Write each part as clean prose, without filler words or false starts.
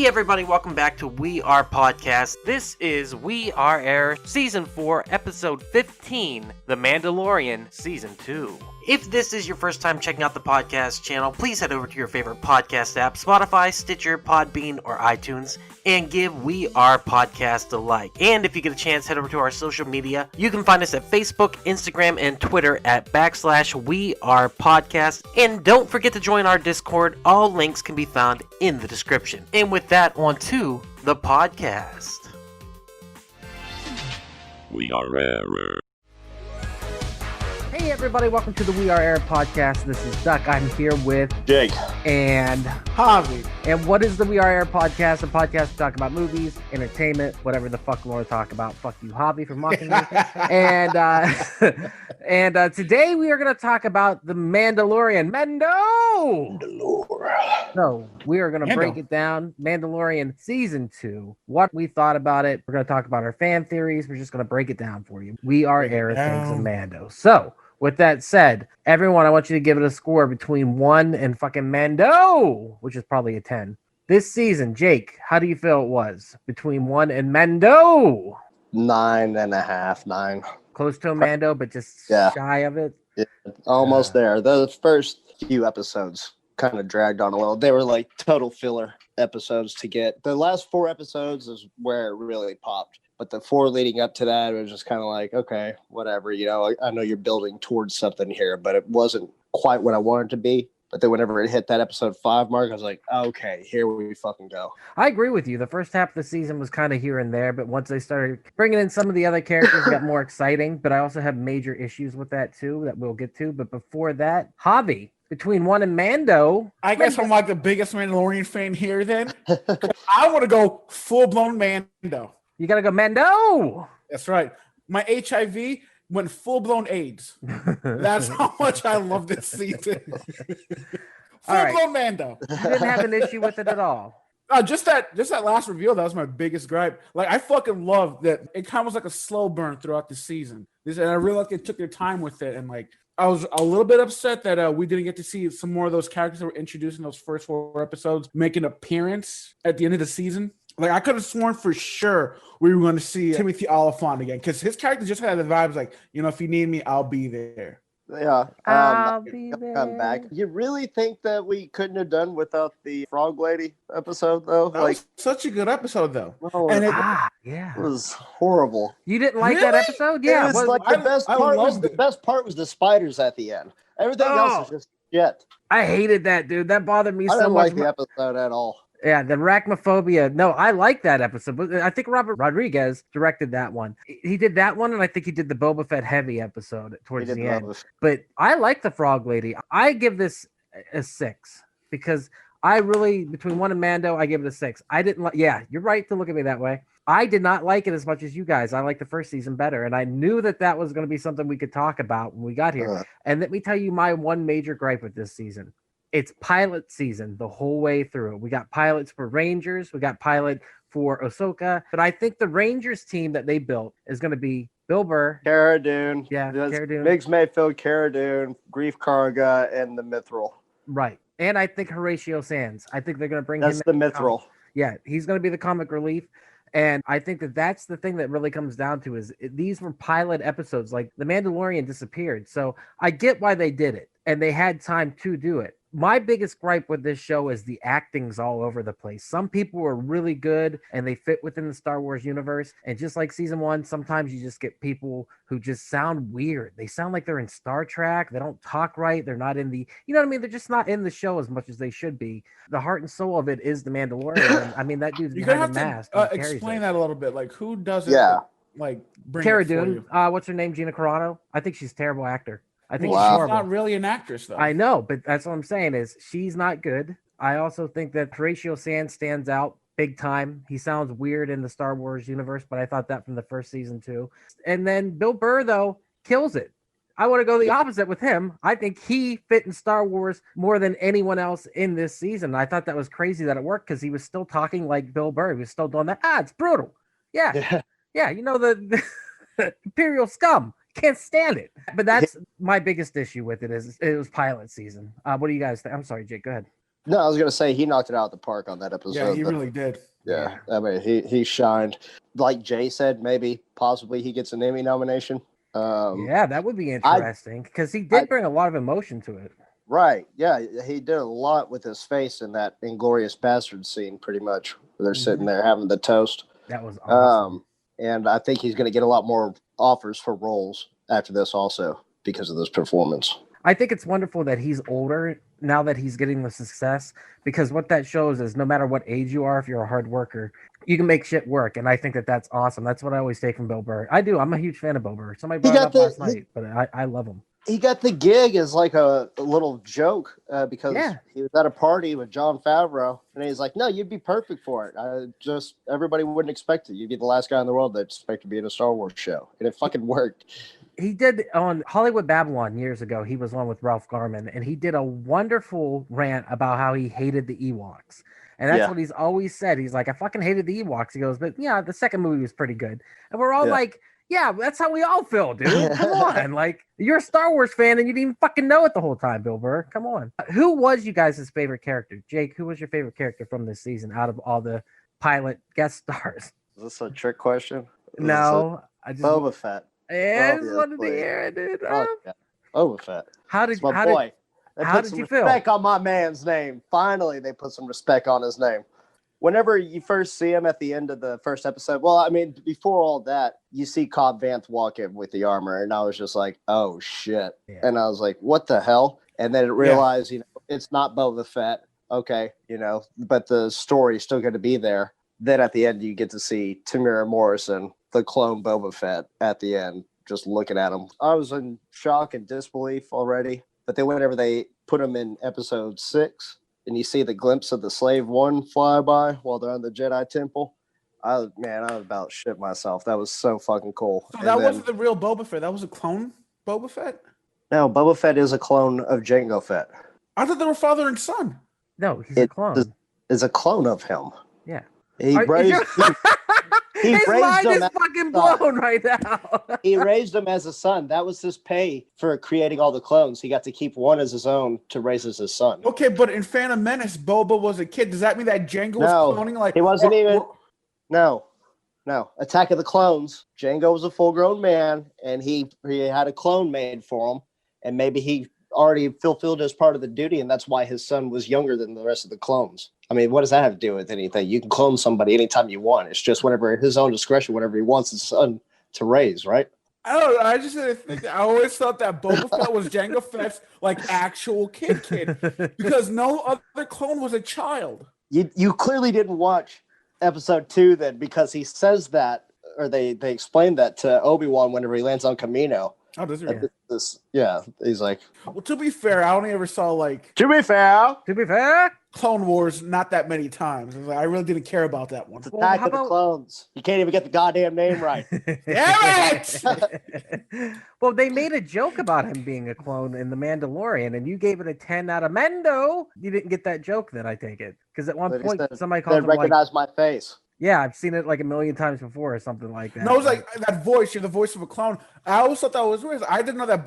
Hey everybody, welcome back to We Are Podcast. This is We Are Air Season 4, Episode 15, The Mandalorian Season 2. If this is your first time checking out the podcast channel, please head over to your favorite podcast app, Spotify, Stitcher, Podbean, or iTunes, and give We Are Podcast a like. And if you get a chance, head over to our social media. You can find us at Facebook, Instagram, and Twitter at /We Are Podcast. And don't forget to join our Discord. All links can be found in the description. And with that, on to the podcast. We Are Air. Hey everybody, welcome to the We Are Air podcast. This is Duck. I'm here with Jake and Javi. And what is the We Are Air podcast? A podcast to talk about movies, entertainment, whatever the fuck we want to talk about. Fuck you, Javi, for mocking me. and today we are going to talk about the Mandalorian. So we are going to break it down. Mandalorian Season 2. What we thought about it. We're going to talk about our fan theories. We're just going to break it down for you. We Are Air thinks of Mando. So with that said, everyone, I want you to give it a score between 1 and fucking Mando, which is probably a 10. This season, Jake, how do you feel it was between 1 and Mando? 9.5, 9. Close to a Mando, but just shy of it? Yeah, almost there. The first few episodes kind of dragged on a little. They were like total filler episodes to get. The last 4 episodes is where it really popped. But the 4 leading up to that, it was just kind of like, okay, whatever. You know, I know you're building towards something here, but it wasn't quite what I wanted it to be. But then whenever it hit that episode 5 mark, I was like, okay, here we fucking go. I agree with you. The first half of the season was kind of here and there, but once they started bringing in some of the other characters, it got more exciting. But I also have major issues with that too that we'll get to. But before that, Javi, between 1 and Mando. I guess I'm like the biggest Mandalorian fan here then. I want to go full-blown Mando. You got to go Mando. That's right. My HIV went full-blown AIDS. That's how much I love this season. Full-blown Mando. You didn't have an issue with it at all. Just that last reveal, that was my biggest gripe. Like, I fucking love that it kind of was like a slow burn throughout the season. And I really like they took their time with it. And like, I was a little bit upset that we didn't get to see some more of those characters that were introduced in those first 4 episodes make an appearance at the end of the season. Like, I could have sworn for sure we were going to see Timothy Oliphant again, because his character just had the vibes like, you know, if you need me, I'll be there. Yeah. I'll be there. Come back. You really think that we couldn't have done without the Frog Lady episode, though? That was such a good episode, though. Well, and it was horrible. You didn't like Really? that episode? Yeah. It was like the best part. The best part was the spiders at the end. Everything else was just shit. I hated that, dude. That bothered me I so didn't much. like the episode at all. Yeah, the arachnophobia. No, I like that episode, but I think Robert Rodriguez directed that one. He did that one, and I think he did the Boba Fett heavy episode towards the end. But I like the Frog Lady. I give this a 6 because I really, between 1 and Mando, I give it a 6. I didn't like. Yeah, you're right to look at me that way. I did not like it as much as you guys. I like the first season better, and I knew that was going to be something we could talk about when we got here. And let me tell you my one major gripe with this season. It's pilot season the whole way through. We got pilots for Rangers. We got pilot for Ahsoka. But I think the Rangers team that they built is going to be Bill Burr. Cara Dune. Yeah, Cara Dune. Biggs Mayfield, Cara Dune, Grief Karga, and the Mithril. Right. And I think Horatio Sands. I think they're going to bring him in. That's the Mithril. Yeah, he's going to be the comic relief. And I think that's the thing that really comes down to is these were pilot episodes. Like The Mandalorian disappeared. So I get why they did it. And they had time to do it. My biggest gripe with this show is the acting's all over the place. Some people are really good and they fit within the Star Wars universe. And just like season 1, sometimes you just get people who just sound weird. They sound like they're in Star Trek. They don't talk right. They're not in the, you know what I mean? They're just not in the show as much as they should be. The heart and soul of it is the Mandalorian. I mean, that dude's behind the mask. Explain that a little bit. Like, who does it? Yeah. Like, bring Cara it for Dune. you? What's her name? Gina Carano. I think she's a terrible actor. I think Wow. she's She's horrible. not really an actress, though. I know, but that's what I'm saying is she's not good. I also think that Horatio Sands stands out big time. He sounds weird in the Star Wars universe, but I thought that from the first season too. And then Bill Burr, though, kills it. I want to go the opposite with him. I think he fit in Star Wars more than anyone else in this season. I thought that was crazy that it worked because he was still talking like Bill Burr. He was still doing that. It's brutal. Yeah. You know, the Imperial scum. Can't stand it. But that's my biggest issue with it is it was pilot season. What do you guys think? I'm sorry, Jake. Go ahead. No, I was gonna say he knocked it out of the park on that episode. Yeah, he really did. Yeah, I mean he shined. Like Jay said, maybe possibly he gets an Emmy nomination. Yeah, that would be interesting because he did bring a lot of emotion to it. Right. Yeah, he did a lot with his face in that Inglorious Bastard scene, pretty much. Where they're sitting there having the toast. That was awesome. And I think he's going to get a lot more offers for roles after this also because of this performance. I think it's wonderful that he's older now that he's getting the success, because what that shows is no matter what age you are, if you're a hard worker, you can make shit work. And I think that that's awesome. That's what I always take from Bill Burr. I do. I'm a huge fan of Bill Burr. Somebody brought it up last night, but I love him. He got the gig as like a little joke because he was at a party with Jon Favreau, and he's like, "No, you'd be perfect for it. Everybody wouldn't expect it. You'd be the last guy in the world that expect to be in a Star Wars show," and it fucking worked. He did on Hollywood Babylon years ago. He was on with Ralph Garman, and he did a wonderful rant about how he hated the Ewoks. And that's what he's always said. He's like, I fucking hated the Ewoks. He goes, but yeah, the second movie was pretty good. And we're all like, yeah, that's how we all feel, dude. Come on. Like, you're a Star Wars fan and you didn't even fucking know it the whole time, Bill Burr. Come on. Who was you guys' favorite character? Jake, who was your favorite character from this season out of all the pilot guest stars? Is this a trick question? No. I just Boba Fett. Yeah, I just wanted to hear it, dude. Boba Fett. How did you feel? Respect on my man's name. Finally, they put some respect on his name. Whenever you first see him at the end of the first episode, well, I mean, before all that, you see Cobb Vanth walk in with the armor, and I was just like, oh, shit. Yeah. And I was like, what the hell? And then it realized, it's not Boba Fett. Okay, but the story's still going to be there. Then at the end, you get to see Tamira Morrison, the clone Boba Fett, at the end, just looking at him. I was in shock and disbelief already. But then whenever they put him in episode 6, and you see the glimpse of the Slave One fly by while they're on the Jedi Temple, I was about shit myself. That was so fucking cool. So that wasn't the real Boba Fett. That was a clone Boba Fett? No, Boba Fett is a clone of Jango Fett. I thought they were father and son. No, he's a clone. Is a clone of him. Yeah. His mind is fucking blown right now. He raised him as a son. That was his pay for creating all the clones. He got to keep one as his own to raise as his son. Okay, but in Phantom Menace, Boba was a kid. Does that mean that Jango was cloning? Like he wasn't even. No. Attack of the Clones. Jango was a full-grown man, and he had a clone made for him, and maybe he already fulfilled his part of the duty, and that's why his son was younger than the rest of the clones. I mean, what does that have to do with anything? You can clone somebody anytime you want. It's just whenever his own discretion, whenever he wants his son to raise, right? I don't know. I just didn't think that. I always thought that Boba Fett was Jango Fett's actual kid, because no other clone was a child. You clearly didn't watch episode 2 then, because he says that, or they explain that to Obi-Wan whenever he lands on Kamino. Oh, does he? He's like. Well, to be fair, I only ever saw To be fair. Clone Wars not that many times. I really didn't care about that one. Attack of the Clones. You can't even get the goddamn name right. Damn it! Well, they made a joke about him being a clone in The Mandalorian, and you gave it a 10 out of Mendo. You didn't get that joke then, I take it. Because at one point, somebody called him recognize my face. Yeah, I've seen it like a million times before or something like that. No, it was like that voice. You're the voice of a clone. I always thought that was weird. I didn't know that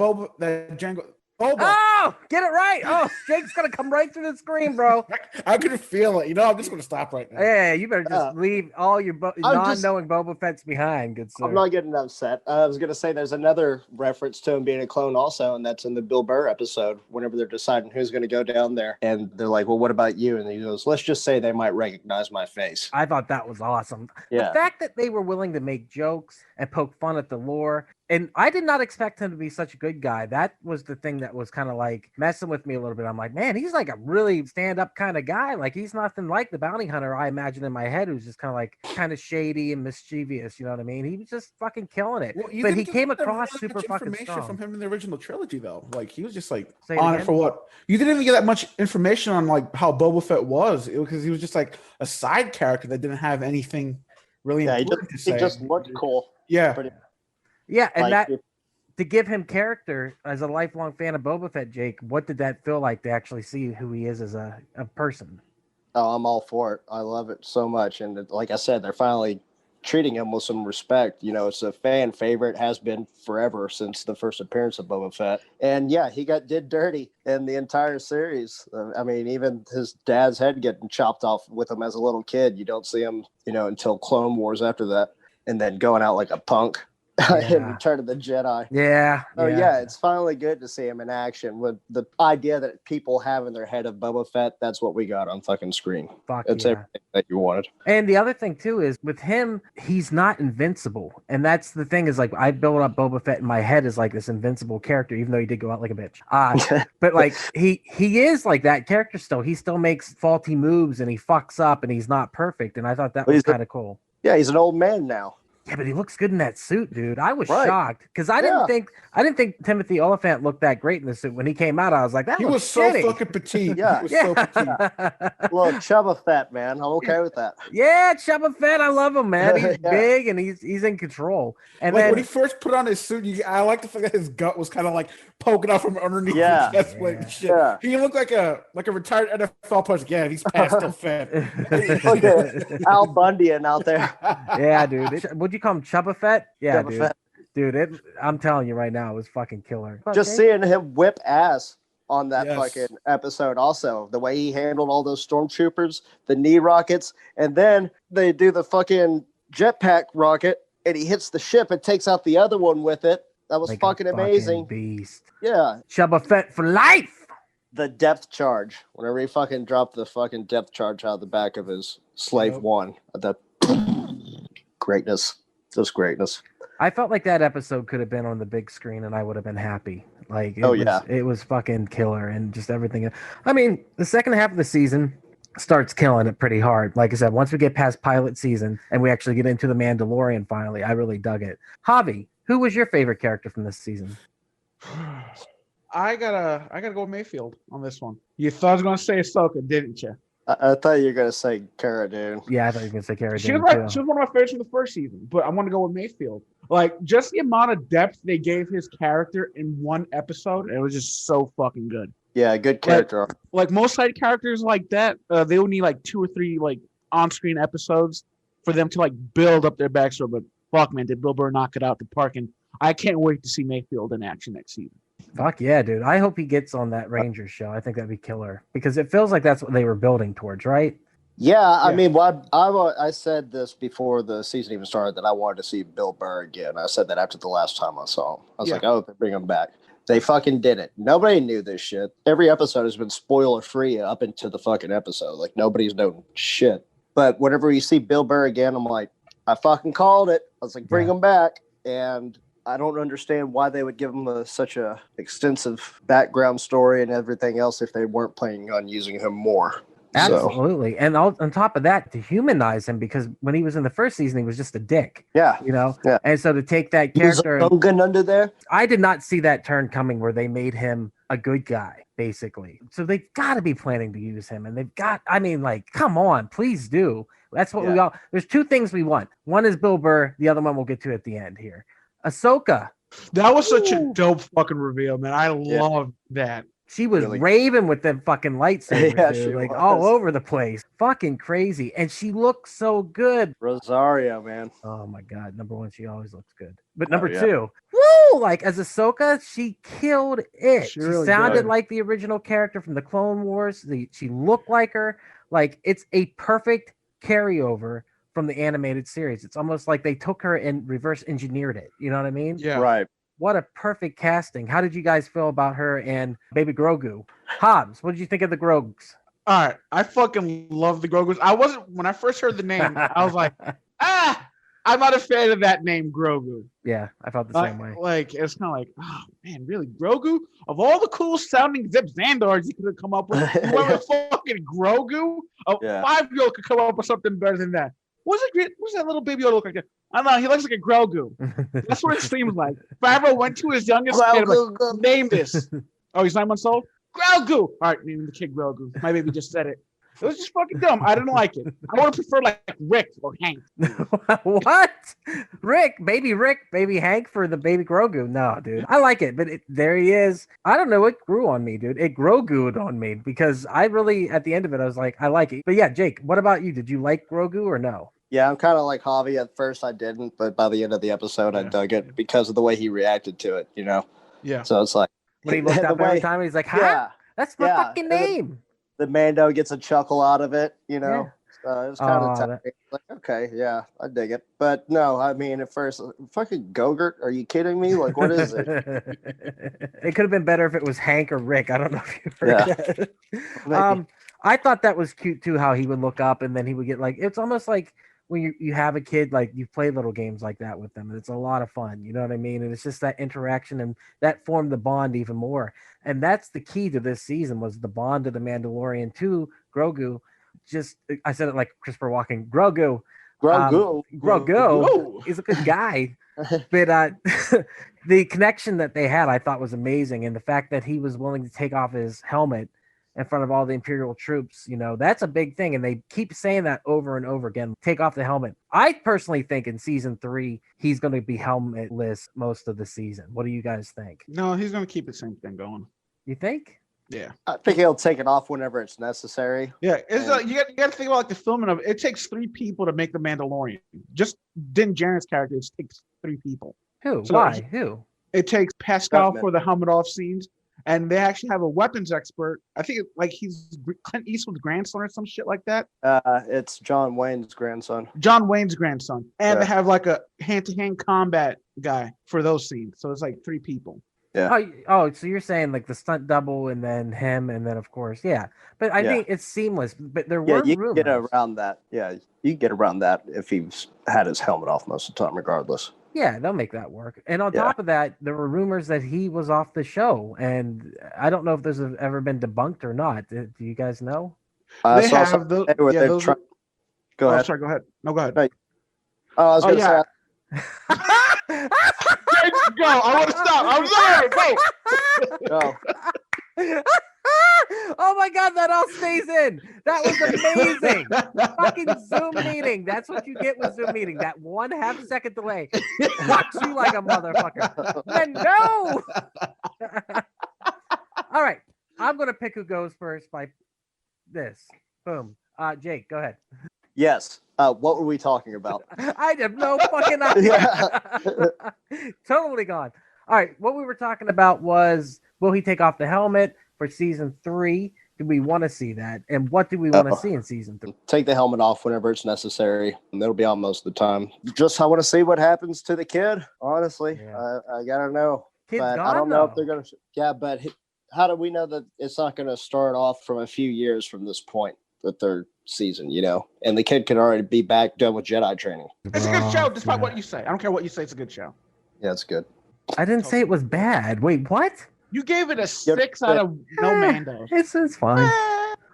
Jango. Oh, get it right. Oh, Jake's going to come right through the screen, bro. I could feel it. I'm just going to stop right now. Yeah, you better just leave all your non-knowing Boba Fett's behind, good sir. I'm not getting upset. I was going to say there's another reference to him being a clone also, and that's in the Bill Burr episode, whenever they're deciding who's going to go down there. And they're like, well, what about you? And he goes, let's just say they might recognize my face. I thought that was awesome. Yeah. The fact that they were willing to make jokes and poke fun at the lore. And I did not expect him to be such a good guy. That was the thing that was kind of like messing with me a little bit. I'm like, man, he's like a really stand-up kind of guy. Like he's nothing like the bounty hunter I imagine in my head, who's just kind of shady and mischievous. You know what I mean? He was just fucking killing it. Well, but he came across really super fucking strong. From him in the original trilogy, though. Like he was just like on it for what? You didn't even get that much information on like how Boba Fett was, because he was just like a side character that didn't have anything really important to say. He just looked cool. Yeah. Yeah, and to give him character as a lifelong fan of Boba Fett, Jake, what did that feel like to actually see who he is as a person? Oh, I'm all for it. I love it so much. And like I said, they're finally treating him with some respect. It's a fan favorite, has been forever since the first appearance of Boba Fett. And yeah, he did dirty in the entire series. I mean, even his dad's head getting chopped off with him as a little kid. You don't see him, until Clone Wars after that, and then going out like a punk. In Return of the Jedi. Yeah, it's finally good to see him in action with the idea that people have in their head of Boba Fett. That's what we got on fucking screen. It's everything that you wanted. And the other thing too is with him, he's not invincible. And that's the thing is like I built up Boba Fett in my head as like this invincible character, even though he did go out like a bitch. But like he is like that character still. He still makes faulty moves and he fucks up and he's not perfect. And I thought that was kind of cool. Yeah, he's an old man now. Yeah, but he looks good in that suit, dude. I was shocked because I didn't think Timothy Oliphant looked that great in the suit when he came out. I was like, he was so fucking petite. Yeah, he was so petite. Look, Chubba Fett, man. I'm okay with that. Yeah, Chubba Fett. I love him, man. He's big and he's in control. And like then when he first put on his suit, I like the fact that his gut was kind of like poking out from underneath his chest plate and shit. Yeah. He looked like a retired NFL player. Yeah, he's past still fat. Look at Al Bunyan out there. Yeah, dude. Would you call him Chubba Fett? Yeah, Chubba dude. Fett. Dude, I'm telling you right now, it was fucking killer. Just seeing him whip ass on that fucking episode also. The way he handled all those stormtroopers, the knee rockets, and then they do the fucking jetpack rocket, and he hits the ship and takes out the other one with it. That was fucking amazing. Beast. Yeah. Chubba Fett for life. The depth charge. Whenever he fucking dropped the fucking depth charge out of the back of his Slave One. The greatness. Just greatness. I felt like that episode could have been on the big screen and I would have been happy. Like, it was fucking killer and just everything. I mean, the second half of the season starts killing it pretty hard. Like I said, once we get past pilot season and we actually get into the Mandalorian finally, I really dug it. Javi, who was your favorite character from this season? I gotta go with Mayfield on this one. You thought I was gonna say Ahsoka, didn't you? I thought you were gonna say Cara Dune. Yeah, I thought you were gonna say Cara Dune. She was one of my favorites from the first season, but I want to go with Mayfield. Like just the amount of depth they gave his character in one episode, it was just so fucking good. Yeah, good character. Like most side characters like that, they will need like 2 or 3 like on-screen episodes for them to like build up their backstory. But fuck, man, did Bill Burr knock it out the park? And I can't wait to see Mayfield in action next season. Fuck yeah, dude. I hope he gets on that Rangers show. I think that'd be killer because it feels like that's what they were building towards, right? Yeah, I mean, I said this before the season even started that I wanted to see Bill Burr again. I said that after the last time I saw him. I was like, oh, they bring him back. They fucking did it. Nobody knew this shit. Every episode has been spoiler-free up into the fucking episode. Like, nobody's known shit. But whenever you see Bill Burr again, I'm like, I fucking called it. I was like, bring him back. And I don't understand why they would give him such a extensive background story and everything else if they weren't planning on using him more. Absolutely. And on top of that, to humanize him, because when he was in the first season, he was just a dick. Yeah. You know? Yeah. And so to take that character. He was a gun under there. I did not see that turn coming where they made him a good guy, basically. So they've got to be planning to use him. And they've got, I mean, like, come on, please do. That's what we all, there's 2 things we want. One is Bill Burr. The other one we'll get to at the end here. Ahsoka. That was such a dope fucking reveal, man. I love that. She was raving with them fucking lightsabers, dude, like all over the place. Fucking crazy. And she looked so good. Rosario, man. Oh my God. Number 1, she always looks good. But number 2, woo! Like as Ahsoka, she killed it. She really sounded like the original character from the Clone Wars. She looked like her. Like it's a perfect carryover from the animated series. It's almost like they took her and reverse engineered it. You know what I mean? Yeah. Right. What a perfect casting. How did you guys feel about her and Baby Grogu? Hobbs, what did you think of the Grogs? All right. I fucking love the Grogus. When I first heard the name, I was like, I'm not a fan of that name, Grogu. Yeah, I felt the same way. Like, it's kind of like, oh, man, really? Grogu? Of all the cool sounding Zip Xandars you could have come up with, you went with fucking Grogu? A 5-year-old could come up with something better than that. What's that little baby look like? I don't know. He looks like a Grogu. That's what it seems like. Favreau went to his youngest kid, like, name this. Oh, he's 9 months old? Grogu! All right, name the kid Grogu. My baby just said it. It was just fucking dumb. I didn't like it. I would have preferred like Rick or Hank. What? Baby Hank for the baby Grogu? No, dude. I like it, but there he is. I don't know. It grew on me, dude. It Grogu'd on me because I really, at the end of it, I was like, I like it. But yeah, Jake, what about you? Did you like Grogu or no? Yeah, I'm kind of like Javi. At first, I didn't, but by the end of the episode, I dug it because of the way he reacted to it. Yeah. So it's like When he looked up every time, he's like, "Huh? Yeah, That's my fucking name." The Mando gets a chuckle out of it. Yeah. So it was kind of like, okay, yeah, I dig it. But no, I mean, at first, fucking Gogurt, are you kidding me? Like, what is it? It could have been better if it was Hank or Rick. I don't know if you heard that. I thought that was cute too, how he would look up and then he would get like, it's almost like when you have a kid, like you play little games like that with them. And it's a lot of fun. You know what I mean? And it's just that interaction and that formed the bond even more. And that's the key to this season was the bond of the Mandalorian to Grogu. Just, I said it like Christopher Walken, Grogu. Grogu is a good guy. But the connection that they had, I thought was amazing. And the fact that he was willing to take off his helmet in front of all the Imperial troops, that's a big thing. And they keep saying that over and over again. Take off the helmet. I personally think in season 3, he's going to be helmetless most of the season. What do you guys think? No, he's going to keep the same thing going. You think? Yeah. I think he'll take it off whenever it's necessary. Yeah. It's you got to think about like the filming of it. It takes 3 people to make the Mandalorian. Just Din Djarin's character, it takes 3 people. Who? So Why? Who? It takes Pascal for the helmet off scenes. And they actually have a weapons expert. I think like he's Clint Eastwood's grandson or some shit like that. It's John Wayne's grandson. And they have like a hand-to-hand combat guy for those scenes. So it's like 3 people. Yeah. Oh, so you're saying like the stunt double and then him and then of course, yeah. But I think it's seamless. But there were you rumors. Can get around that. Yeah, you can get around that if he's had his helmet off most of the time, regardless. Yeah, they'll make that work. And on top of that, there were rumors that he was off the show, and I don't know if those have ever been debunked or not. Do you guys know? They have those. Go ahead. Sorry, go ahead. No, go ahead. Right. I was going to say. Go. I want to stop. I'm sorry. Go. Oh my god, that all stays in. That was amazing. Fucking Zoom meeting. That's what you get with Zoom meeting. That 1/2 second delay. Fucks you like a motherfucker. Then no. All right. I'm gonna pick who goes first by this. Boom. Jake, go ahead. Yes. What were we talking about? I have no fucking idea. Totally gone. All right. What we were talking about was, will he take off the helmet for season 3? Do we want to see that? And what do we want to see in season 3? Take the helmet off whenever it's necessary. And it'll be on most of the time. Just I want to see what happens to the kid. Honestly, I gotta know. Kid's but gone, I don't know though. if they're gonna. Yeah, but how do we know that it's not going to start off from a few years from this point, the 3rd season? And the kid could already be back done with Jedi training. It's a good show, despite what you say. I don't care what you say. It's a good show. Yeah, it's good. I didn't say it was bad. Wait, what? You gave it a 6 out of no Mando. It's fine.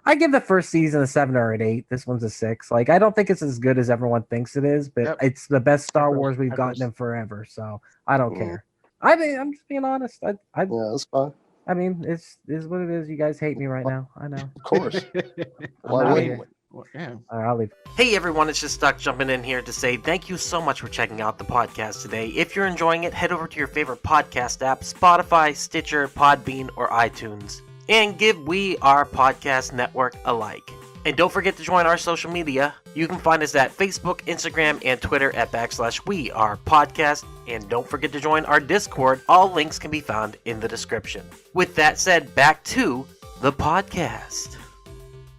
I give the first season a 7 or an 8. This one's a 6. Like, I don't think it's as good as everyone thinks it is, but it's the best Star Wars we've gotten in forever. So I don't care. I mean, I'm just being honest. Yeah, that's fine. I mean, it's what it is. You guys hate me right now. I know. Of course. Why wouldn't we? Yeah. All right, I'll leave. Hey everyone, it's just Stuck jumping in here to say thank you so much for checking out the podcast today. If you're enjoying it, head over to your favorite podcast app, Spotify, Stitcher, Podbean, or iTunes, and give We Are Podcast Network a like. And don't forget to join our social media. You can find us at Facebook, Instagram, and Twitter at /We Are Podcast. And don't forget to join our Discord. All links can be found in the description. With that said, back to the podcast.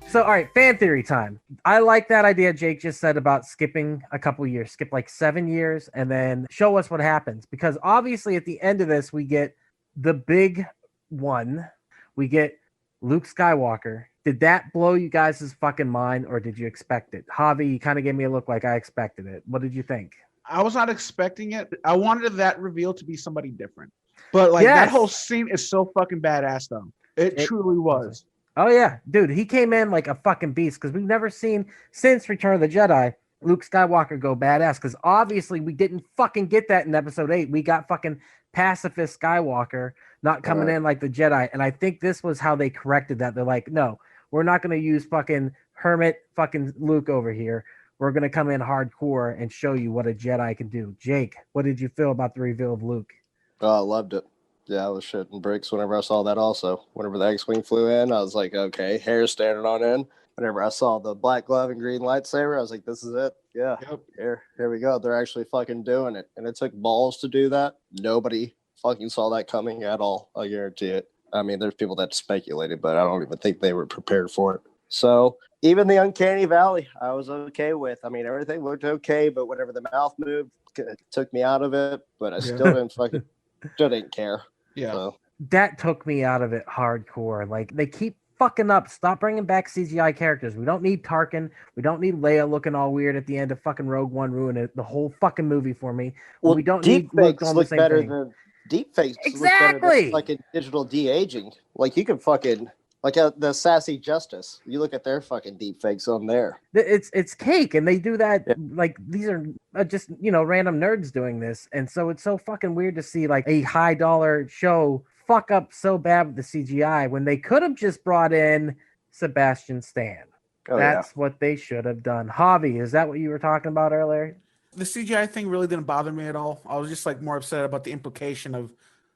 So, all right, fan theory time. I like that idea Jake just said about skipping a couple years. Skip like 7 years and then show us what happens. Because obviously at the end of this, we get the big one. We get Luke Skywalker. Did that blow you guys' fucking mind, or did you expect it? Javi, you kind of gave me a look like I expected it. What did you think? I was not expecting it. I wanted that reveal to be somebody different. But like that whole scene is so fucking badass though. It truly was. Oh yeah, dude, he came in like a fucking beast because we've never seen since Return of the Jedi Luke Skywalker go badass, because obviously we didn't fucking get that in episode 8. We got fucking pacifist Skywalker not coming in like the Jedi, and I think this was how they corrected that. They're like, no, we're not going to use fucking hermit fucking Luke over here. We're going to come in hardcore and show you what a Jedi can do. Jake, what did you feel about the reveal of Luke? Oh, I loved it. Yeah, I was shitting bricks whenever I saw that also. Whenever the X-Wing flew in, I was like, okay, hair standing on end. Whenever I saw the black glove and green lightsaber, I was like, this is it. Yeah. Yep. Here we go. They're actually fucking doing it. And it took balls to do that. Nobody fucking saw that coming at all. I guarantee it. I mean, there's people that speculated, but I don't even think they were prepared for it. So even the Uncanny Valley, I was okay with. I mean, everything looked okay, but whenever the mouth moved, it took me out of it. But I still didn't care. Yeah. So. That took me out of it hardcore. Like, they keep fucking up. Stop bringing back CGI characters. We don't need Tarkin. We don't need Leia looking all weird at the end of fucking Rogue One, ruining the whole fucking movie for me. Well, we don't need Luke doing the same better thing. than deepfakes. Exactly. Look better than fucking digital de-aging. Like, you can fucking like the Sassy Justice. You look at their fucking deepfakes on there. It's cake, and they do that. Yeah. Like, these are just random nerds doing this, and so it's so fucking weird to see like a high dollar show fuck up so bad with the CGI when they could have just brought in Sebastian Stan. That's what they should have done. Javi, is that what you were talking about earlier? The CGI thing really didn't bother me at all. I was just like more upset about the implication of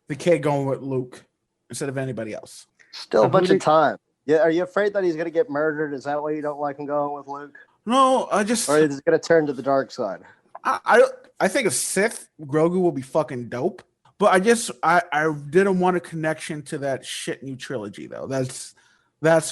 the kid going with Luke instead of anybody else. Still a bunch of time. Yeah, are you afraid that he's gonna get murdered? Is that why you don't like him going with Luke? No, or is he gonna turn to the dark side? I think a Sith Grogu will be fucking dope. But I didn't want a connection to that shit new trilogy though. That's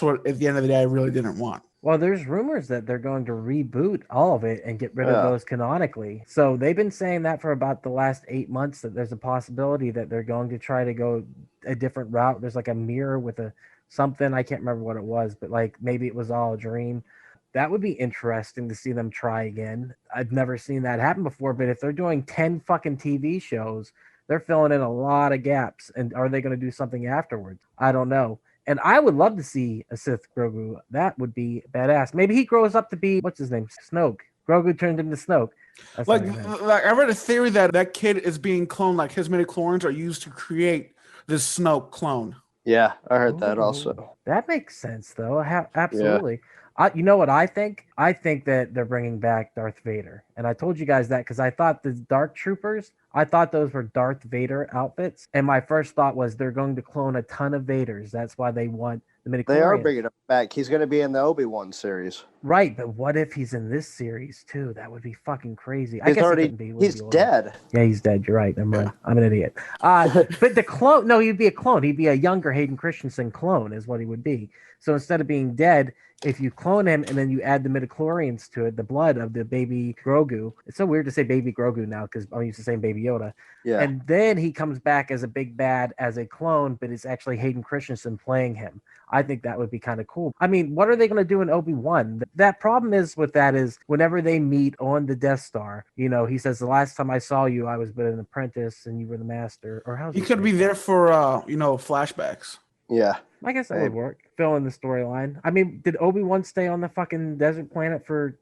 what at the end of the day I really didn't want. Well, there's rumors that they're going to reboot all of it and get rid of those canonically. So they've been saying that for about the last 8 months, that there's a possibility that they're going to try to go a different route. There's like a mirror with something, I can't remember what it was, but like maybe it was all a dream. That would be interesting to see them try again. I've never seen that happen before, but if they're doing 10 fucking TV shows, they're filling in a lot of gaps. And are they going to do something afterwards? I don't know. And I would love to see a Sith Grogu. That would be badass. Maybe he grows up to be, what's his name? Snoke. Grogu turned into Snoke. That's like I read a theory that kid is being cloned, like his midichlorians are used to create this Snoke clone. Yeah, I heard that also. That makes sense, though. Absolutely. Yeah. You know what I think? I think that they're bringing back Darth Vader. And I told you guys that because I thought the Dark Troopers, I thought those were Darth Vader outfits. And my first thought was they're going to clone a ton of Vaders. That's why they want the midichlorians. They are bringing him back. He's going to be in the Obi-Wan series. Right, but what if he's in this series, too? That would be fucking crazy. I guess he's dead. Yeah, he's dead. You're right. I'm an idiot. But the clone, no, he'd be a clone. He'd be a younger Hayden Christensen clone is what he would be. So instead of being dead, if you clone him and then you add the midichlorians to it, the blood of the baby Grogu. It's so weird to say baby Grogu now because I'm used to saying baby Yoda. Yeah. And then he comes back as a big bad as a clone, but it's actually Hayden Christensen playing him. I think that would be kind of cool. I mean, what are they going to do in Obi-Wan? That problem is with that is whenever they meet on the Death Star, he says, the last time I saw you, I was but an apprentice and you were the master. Or how's he could be there for, flashbacks. Yeah. I guess that would work. Fill in the storyline. I mean, did Obi-Wan stay on the fucking desert planet for,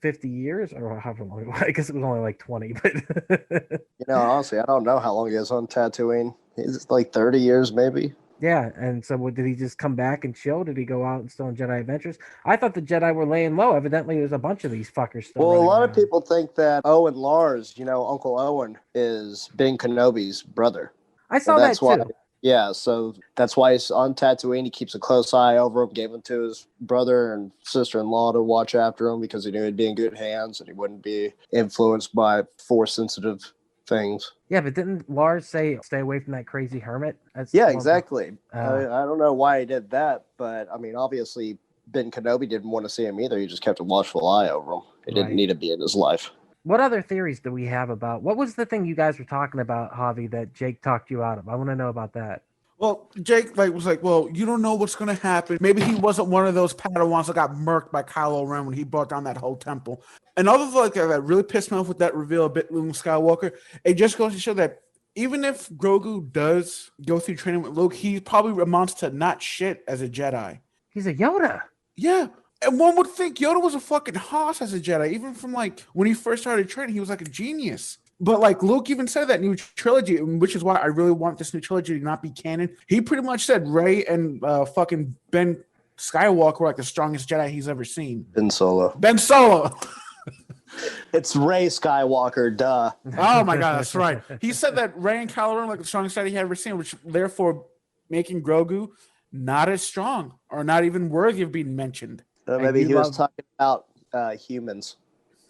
50 years? Or however long? I guess it was only like 20. But honestly, I don't know how long he is on Tatooine. He's like 30 years maybe. Yeah, and so did he just come back and chill? Did he go out and still on Jedi adventures? I thought the Jedi were laying low. Evidently, there's a bunch of these fuckers still. Well, a lot of people think that Owen Lars, Uncle Owen, is Ben Kenobi's brother. I saw that too. Yeah, so that's why he's on Tatooine. He keeps a close eye over him, gave him to his brother and sister-in-law to watch after him because he knew he'd be in good hands and he wouldn't be influenced by Force-sensitive things. Yeah, but didn't Lars say stay away from that crazy hermit? Exactly. I don't know why he did that, but I mean, obviously Ben Kenobi didn't want to see him either. He just kept a watchful eye over him. He didn't need to be in his life. What other theories do we have about what was the thing you guys were talking about, Javi, that Jake talked you out of? I want to know about that. Well, Jake was like, well, you don't know what's going to happen. Maybe he wasn't one of those Padawans that got murked by Kylo Ren when he brought down that whole temple. And other thing that really pissed me off with that reveal a bit, Luke Skywalker, it just goes to show that even if Grogu does go through training with Luke, he probably amounts to not shit as a Jedi. He's a Yoda. Yeah. And one would think Yoda was a fucking hoss as a Jedi. Even from when he first started training, he was like a genius. But Luke even said that new trilogy, which is why I really want this new trilogy to not be canon. He pretty much said Rey and fucking Ben Skywalker were like the strongest Jedi he's ever seen. Ben Solo. It's Rey Skywalker, duh. Oh my god, that's right. He said that Rey and Kylo Ren were like the strongest Jedi he had ever seen, which therefore making Grogu not as strong or not even worthy of being mentioned. Maybe he was talking about humans.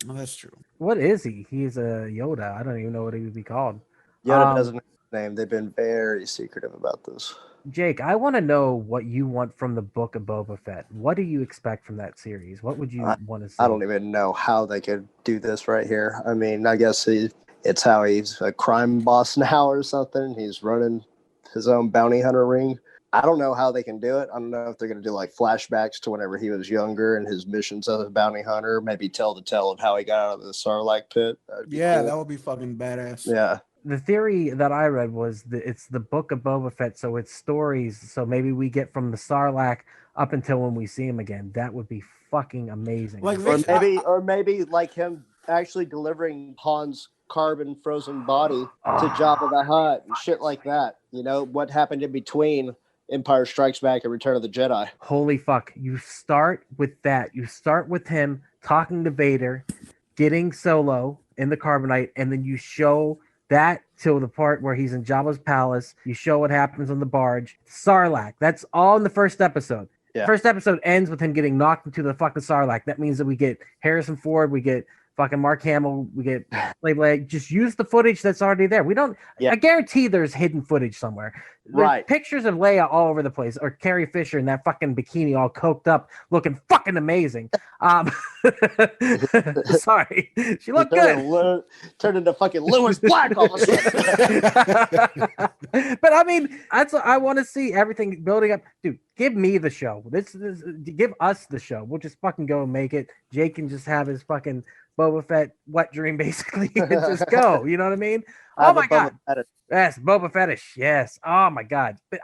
Oh, that's true. What is he? He's a Yoda. I don't even know what he would be called. Yoda doesn't have a name. They've been very secretive about this. Jake, I want to know what you want from the Book of Boba Fett. What do you expect from that series? What would you want to see? I don't even know how they could do this right here. I mean, I guess it's how he's a crime boss now or something. He's running his own bounty hunter ring. I don't know how they can do it. I don't know if they're going to do like flashbacks to whenever he was younger and his missions as a bounty hunter. Maybe tell the tale of how he got out of the Sarlacc pit. Yeah, cool. That would be fucking badass. Yeah. The theory that I read was that it's the Book of Boba Fett, so it's stories. So maybe we get from the Sarlacc up until when we see him again. That would be fucking amazing. Or maybe like him actually delivering Han's carbon frozen body to Jabba the Hutt and shit like that. You know, what happened in between Empire Strikes Back and Return of the Jedi. Holy fuck. You start with that. You start with him talking to Vader, getting Solo in the carbonite, and then you show that till the part where he's in Jabba's palace. You show what happens on the barge. Sarlacc. That's all in the first episode. Yeah. First episode ends with him getting knocked into the fucking Sarlacc. That means that we get Harrison Ford, we get fucking Mark Hamill, we get like just use the footage that's already there. We don't. Yeah. I guarantee there's hidden footage somewhere. There's pictures of Leia all over the place, or Carrie Fisher in that fucking bikini, all coked up, looking fucking amazing. Sorry, she looked good. Turned into fucking Lewis Black all of a sudden. But I mean, that's what I want to see. Everything building up, dude. Give me the show. This give us the show. We'll just fucking go and make it. Jake can just have his fucking Boba Fett wet dream, basically, and just go. You know what I mean? Oh my god! Yes, Boba Fetish. Yes. Oh my god! But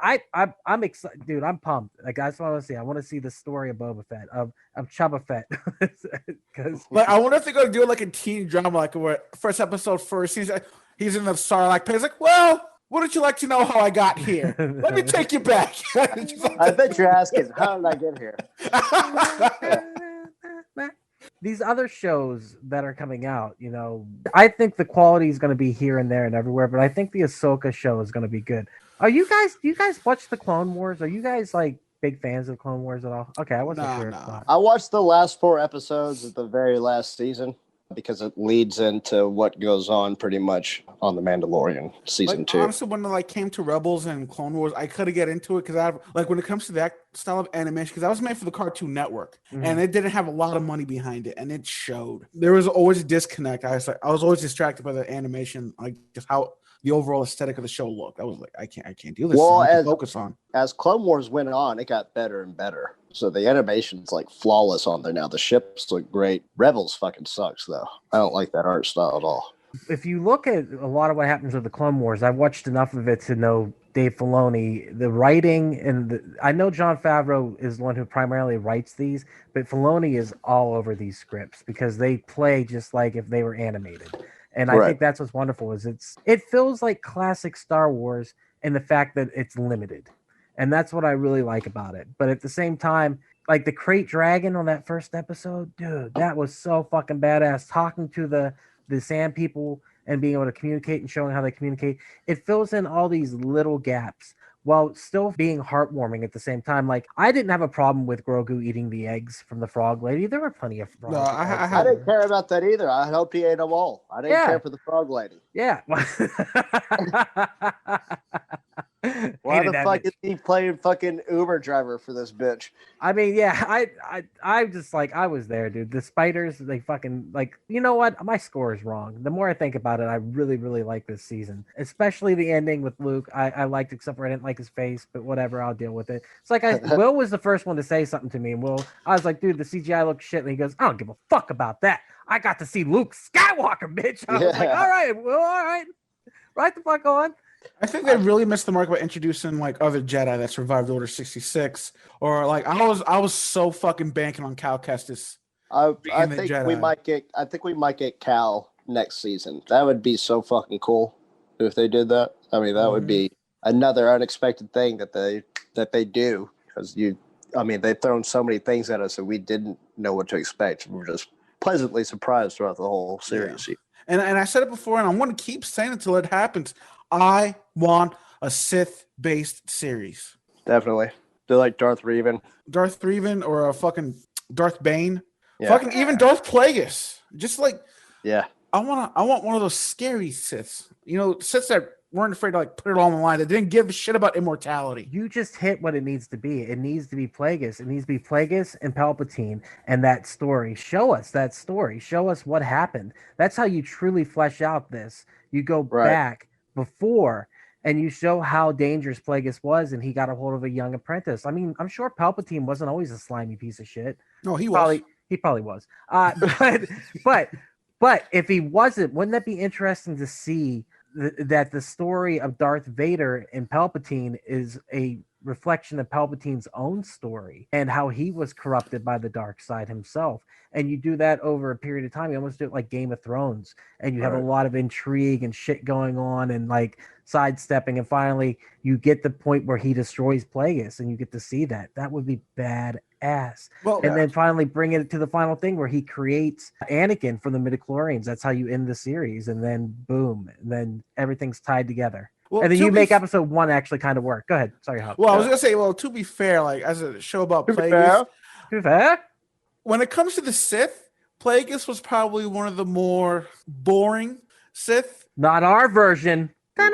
I'm excited, dude. I'm pumped. Like that's what I want to see. I want to see the story of Boba Fett, of Chubba Fett. Because like I wonder if they're gonna do it like a teen drama, like where first episode he's in the Sarlacc pit. He's like, well, wouldn't you like to know how I got here? Let me take you back. I bet you're asking, how did I get here? These other shows that are coming out, you know, I think the quality is going to be here and there and everywhere, but I think the Ahsoka show is going to be good. Do you guys watch the Clone Wars? Are you guys like big fans of Clone Wars at all? Okay, I wasn't sure. No. I watched the last 4 episodes of the very last season because it leads into what goes on pretty much on the Mandalorian season 2. Honestly, when it came to Rebels and Clone Wars, I couldn't get into it because when it comes to that style of animation, because I was made for the Cartoon Network, and it didn't have a lot of money behind it, and it showed. There was always a disconnect. I was always distracted by the animation, like just how the overall aesthetic of the show looked. I was like, I can't do this. Well, Focus on. As Clone Wars went on, it got better and better. So the animation's like flawless on there now. The ships look great. Rebels fucking sucks though. I don't like that art style at all. If you look at a lot of what happens with the Clone Wars, I've watched enough of it to know Dave Filoni, the writing, and I know Jon Favreau is the one who primarily writes these, but Filoni is all over these scripts because they play just like if they were animated. And I think that's what's wonderful is it feels like classic Star Wars in the fact that it's limited. And that's what I really like about it. But at the same time, like the Crate Dragon on that first episode, dude, that was so fucking badass. Talking to the sand people and being able to communicate and showing how they communicate. It fills in all these little gaps while still being heartwarming at the same time. Like, I didn't have a problem with Grogu eating the eggs from the frog lady. There were plenty of frogs. No, I didn't care about that either. I hope he ate them all. I didn't care for the frog lady. Yeah. Why the fuck is he playing fucking Uber driver for this bitch? I mean, yeah, I just like, I was there, dude. The spiders, they fucking, like, you know what? My score is wrong. The more I think about it, I really, really like this season, especially the ending with Luke. I liked, except for I didn't like his face, but whatever, I'll deal with it. It's like, Will was the first one to say something to me, and I was like, dude, the CGI looks shit, and he goes, I don't give a fuck about that. I got to see Luke Skywalker, bitch. I was like, all right, Will, all right. Right the fuck on. I think they really missed the mark by introducing like other Jedi that survived Order 66, or like I was so fucking banking on Cal Kestis. I think we might get Cal next season. That would be so fucking cool if they did that. I mean, that would be another unexpected thing that they do, because they've thrown so many things at us that we didn't know what to expect. We were just pleasantly surprised throughout the whole series. Yeah. And I said it before, and I'm going to keep saying it until it happens. I want a Sith-based series. Definitely. They're like Darth Revan. Or a fucking Darth Bane, Yeah. fucking even Darth Plagueis. Just like, Yeah. I want one of those scary Siths. You know, Siths that weren't afraid to like put it all on the line. That didn't give a shit about immortality. You just hit what it needs to be. It needs to be Plagueis. It needs to be Plagueis and Palpatine and that story. Show us that story. Show us what happened. That's how you truly flesh out this. You go back before and you show how dangerous Plagueis was, and he got a hold of a young apprentice. I mean, I'm sure Palpatine wasn't always a slimy piece of shit. No, he was. He probably was. But if he wasn't, wouldn't that be interesting to see that the story of Darth Vader and Palpatine is a reflection of Palpatine's own story and how he was corrupted by the dark side himself? And you do that over a period of time. You almost do it like Game of Thrones, and you have a lot of intrigue and shit going on and like sidestepping, and finally you get the point where he destroys Plagueis, and you get to see that. That would be badass. Well, and then finally bring it to the final thing where he creates Anakin from the midichlorians. That's how you end the series, and then boom, and then everything's tied together. Well, and then you make episode 1 actually kind of work. Go ahead. Sorry, Hop. Well, I was gonna say, well, to be fair, like as a show about Plagueis, when it comes to the Sith, Plagueis was probably one of the more boring Sith. Not our version. No,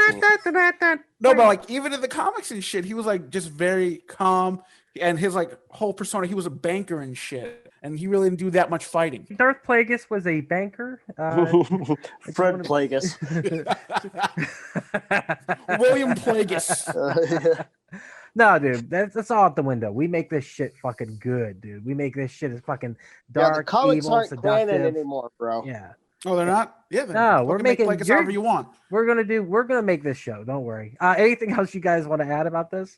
but like even in the comics and shit, he was like just very calm, and his like whole persona, he was a banker and shit, and he really didn't do that much fighting. Darth Plagueis was a banker. Fred Plagueis. William Plagueis. No, dude, that's all out the window. We make this shit fucking good, dude. We make this shit as fucking dark, the comics evil, aren't seductive canon anymore, bro. Yeah. Oh, they're not? Yeah. No, we're making Plagueis however you want. We're gonna make this show. Don't worry. Anything else you guys want to add about this?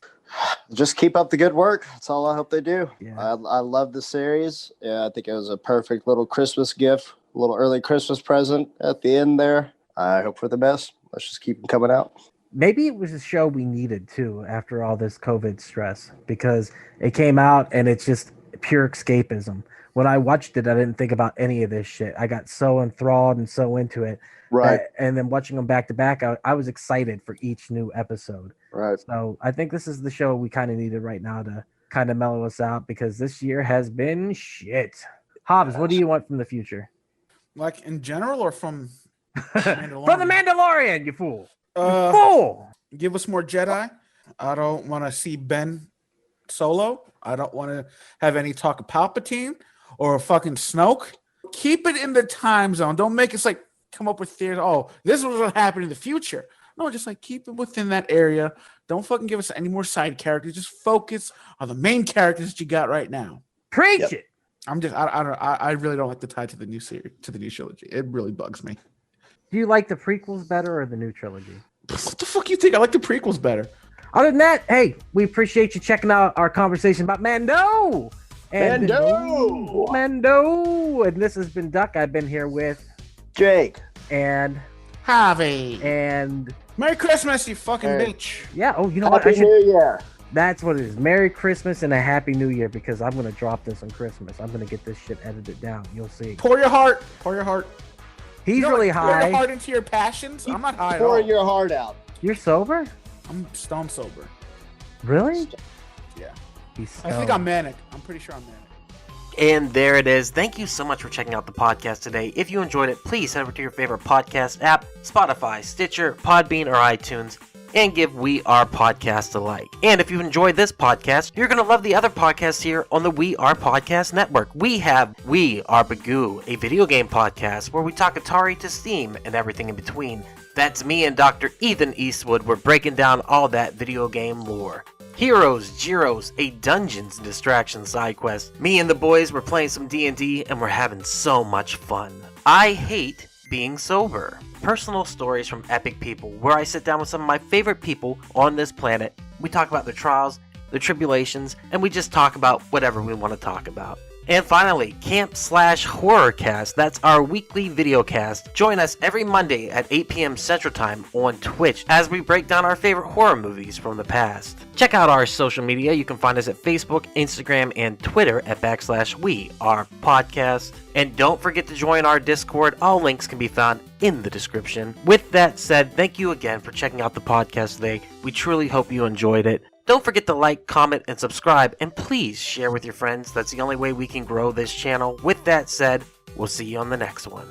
Just keep up the good work. That's all I hope they do. Yeah. I love the series. Yeah, I think it was a perfect little Christmas gift, a little early Christmas present at the end there. I hope for the best. Let's just keep them coming out. Maybe it was a show we needed too after all this COVID stress, because it came out and it's just pure escapism. When I watched it, I didn't think about any of this shit. I got so enthralled and so into it. Right. And then watching them back to back, I was excited for each new episode. Right. So I think this is the show we kind of needed right now to kind of mellow us out, because this year has been shit. Hobbs, what do you want from the future? Like in general or from Mandalorian? From the Mandalorian, you fool. Fool! Give us more Jedi. I don't want to see Ben Solo. I don't want to have any talk of Palpatine or fucking Snoke. Keep it in the time zone. Don't make us like come up with theories. Oh, this is what happened in the future. No, just like keep it within that area. Don't fucking give us any more side characters. Just focus on the main characters that you got right now. Preach it. I really don't like the tie to the new series, to the new trilogy. It really bugs me. Do you like the prequels better or the new trilogy? What the fuck you think? I like the prequels better. Other than that, hey, we appreciate you checking out our conversation about Mando. Mando. And this has been Duck. I've been here with Jake and Javi. And Merry Christmas, you fucking bitch. Yeah. Oh, you know Happy what? New Year. That's what it is. Merry Christmas and a Happy New Year, because I'm going to drop this on Christmas. I'm going to get this shit edited down. You'll see. Pour your heart. He's really high. Pour your heart into your passions. I'm not high at all. Pour your heart out. You're sober? I'm stone sober. Really? Yeah. I think I'm manic. I'm pretty sure I'm manic. And there it is. Thank you so much for checking out the podcast today. If you enjoyed it, please head over to your favorite podcast app, Spotify, Stitcher, Podbean, or iTunes, and give We Are Podcast a like. And if you enjoyed this podcast, you're going to love the other podcasts here on the We Are Podcast Network. We have We Are Bagu, a video game podcast where we talk Atari to Steam and everything in between. That's me and Dr. Ethan Eastwood. We're breaking down all that video game lore. Heroes, Gyros, a Dungeons & Distractions side quest. Me and the boys were playing some D&D and we're having so much fun. I Hate Being Sober. Personal stories from epic people, where I sit down with some of my favorite people on this planet. We talk about their trials, their tribulations, and we just talk about whatever we want to talk about. And finally, Slash Horrorcast. That's our weekly video cast. Join us every Monday at 8 p.m. Central Time on Twitch as we break down our favorite horror movies from the past. Check out our social media. You can find us at Facebook, Instagram, and Twitter at /WeArePodcast. And don't forget to join our Discord. All links can be found in the description. With that said, thank you again for checking out the podcast today. We truly hope you enjoyed it. Don't forget to like, comment, and subscribe, and please share with your friends. That's the only way we can grow this channel. With that said, we'll see you on the next one.